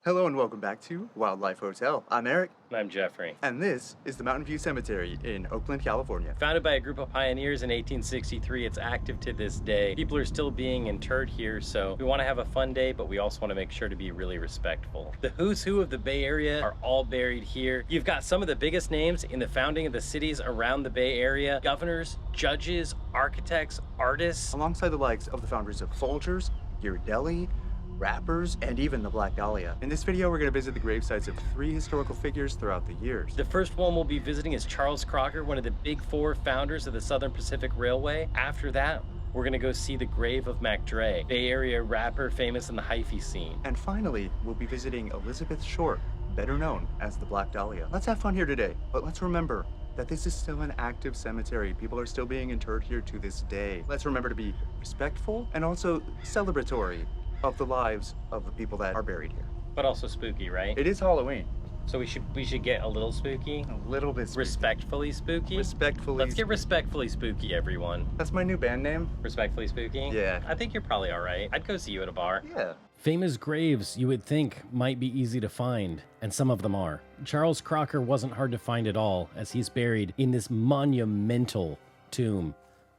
Hello and welcome back to Wildlife Hotel. I'm Eric, I'm Geoffrey. and this is the Mountain View Cemetery in Oakland, California. Founded by a group of pioneers in 1863, it's active to this day. People are still being interred here, so we want to have a fun day, but we also want to make sure to be really respectful. The who's who of the Bay Area are all buried here. You've got some of the biggest names in the founding of the cities around the Bay Area: governors, judges, architects, artists. Alongside the likes of the founders of Folgers, Ghirardelli, rappers, and even the Black Dahlia. In this video, we're going to visit the gravesites of 3 historical figures throughout the years. The first one we'll be visiting is Charles Crocker, one of the big 4 founders of the Southern Pacific Railway. After that, we're gonna go see the grave of Mac Dre, Bay Area rapper famous in the hyphy scene. And finally, we'll be visiting Elizabeth Short, better known as the Black Dahlia. Let's have fun here today, but let's remember that this is still an active cemetery. People are still being interred here to this day. Let's remember to be respectful and also celebratory of the lives of the people that are buried here. But also spooky, right? It is Halloween. So we should get a little spooky. A little bit spooky. Respectfully spooky? Respectfully. Let's get respectfully spooky, everyone. That's my new band name. Respectfully spooky? Yeah. I think you're probably all right. I'd go see you at a bar. Yeah. Famous graves you would think might be easy to find, and some of them are. Charles Crocker wasn't hard to find at all, as he's buried in this monumental tomb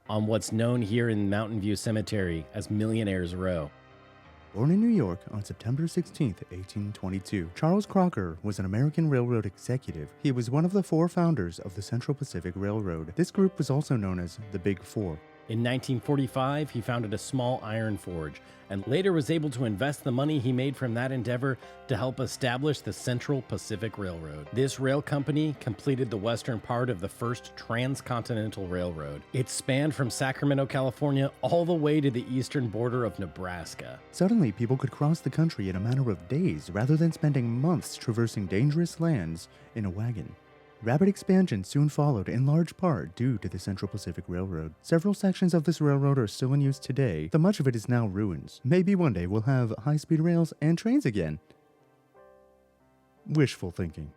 on what's known here in Mountain View Cemetery as Millionaire's Row. Born in New York on September 16, 1822, Charles Crocker was an American railroad executive. He was one of the 4 founders of the Central Pacific Railroad. This group was also known as the Big Four. In 1945, he founded a small iron forge, and later was able to invest the money he made from that endeavor to help establish the Central Pacific Railroad. This rail company completed the western part of the first transcontinental railroad. It spanned from Sacramento, California, all the way to the eastern border of Nebraska. Suddenly, people could cross the country in a matter of days rather than spending months traversing dangerous lands in a wagon. Rapid expansion soon followed, in large part due to the Central Pacific Railroad. Several sections of this railroad are still in use today, though much of it is now ruins. Maybe one day we'll have high-speed rails and trains again. Wishful thinking.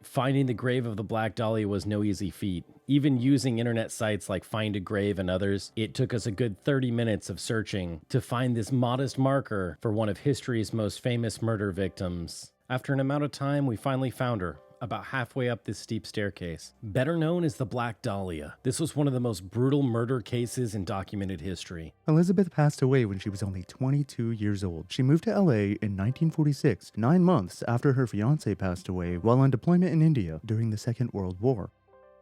Finding the grave of the Black Dahlia was no easy feat. Even using internet sites like Find a Grave and others, it took us a good 30 minutes of searching to find this modest marker for one of history's most famous murder victims. After an amount of time, we finally found her, about halfway up this steep staircase. Better known as the Black Dahlia, this was one of the most brutal murder cases in documented history. Elizabeth passed away when she was only 22 years old. She moved to LA in 1946, 9 months after her fiancé passed away while on deployment in India during the Second World War.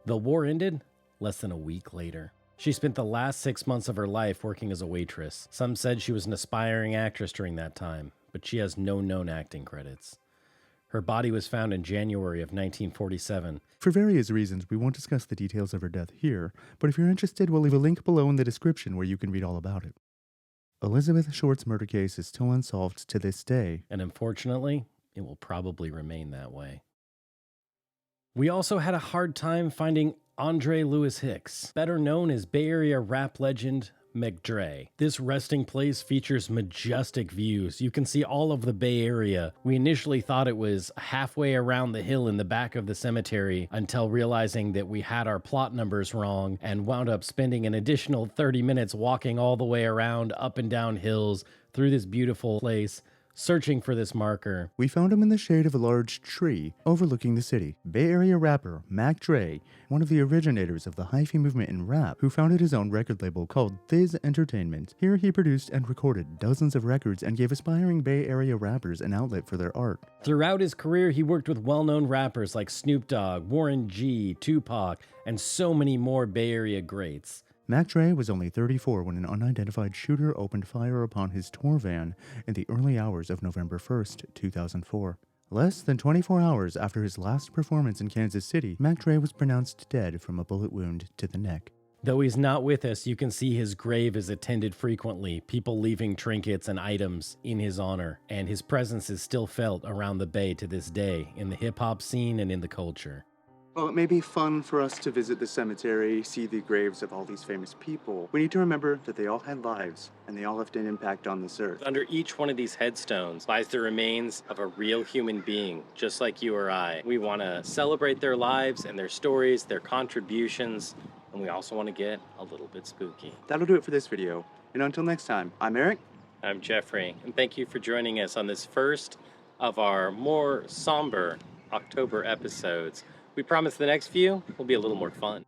The war ended less than a week later. She spent the last 6 months of her life working as a waitress. Some said she was an aspiring actress during that time, but she has no known acting credits. Her body was found in January of 1947. For various reasons, we won't discuss the details of her death here, but if you're interested, we'll leave a link below in the description where you can read all about it. Elizabeth Short's murder case is still unsolved to this day. And unfortunately, it will probably remain that way. We also had a hard time finding Andre Louis Hicks, better known as Bay Area rap legend Mac Dre. This resting place features majestic views. You can see all of the Bay Area. We initially thought it was halfway around the hill in the back of the cemetery until realizing that we had our plot numbers wrong and wound up spending an additional 30 minutes walking all the way around, up and down hills, through this beautiful place, searching for this marker. We found him in the shade of a large tree overlooking the city. Bay Area rapper Mac Dre, one of the originators of the hyphy movement in rap, who founded his own record label called Thiz Entertainment. Here he produced and recorded dozens of records and gave aspiring Bay Area rappers an outlet for their art. Throughout his career, he worked with well-known rappers like Snoop Dogg, Warren G, Tupac, and so many more Bay Area greats. Mac Dre was only 34 when an unidentified shooter opened fire upon his tour van in the early hours of November 1st, 2004. Less than 24 hours after his last performance in Kansas City, Mac Dre was pronounced dead from a bullet wound to the neck. Though he's not with us, you can see his grave is attended frequently, people leaving trinkets and items in his honor, and his presence is still felt around the Bay to this day, in the hip-hop scene and in the culture. Well, it may be fun for us to visit the cemetery, see the graves of all these famous people. We need to remember that they all had lives, and they all left an impact on this earth. Under each one of these headstones lies the remains of a real human being, just like you or I. We want to celebrate their lives and their stories, their contributions, and we also want to get a little bit spooky. That'll do it for this video. And until next time, I'm Eric. I'm Geoffrey, and thank you for joining us on this first of our more somber October episodes. We promise the next few will be a little more fun.